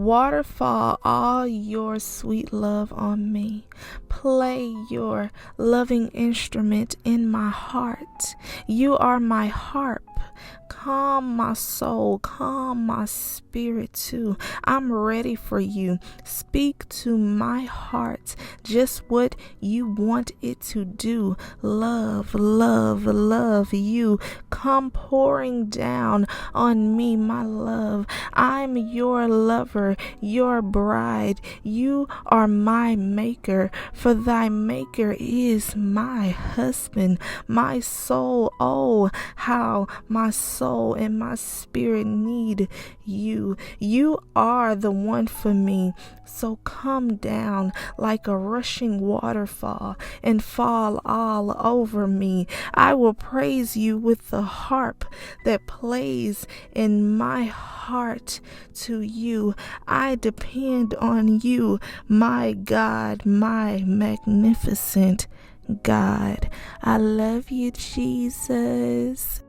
Waterfall all your sweet love on me. Play your loving instrument in my heart. You are my harp. Calm my soul, calm my spirit too. I'm ready for you. Speak to my heart just what you want it to do. Love, love, love you. Come pouring down on me, my love. I'm your lover, your bride. You are my maker, for thy maker is my husband. My soul, oh, how my soul and my spirit need you. You are the one for me. So come down like a rushing waterfall and fall all over me. I will praise you with the harp that plays in my heart to you. I depend on you, my God, my magnificent God. I love you, Jesus.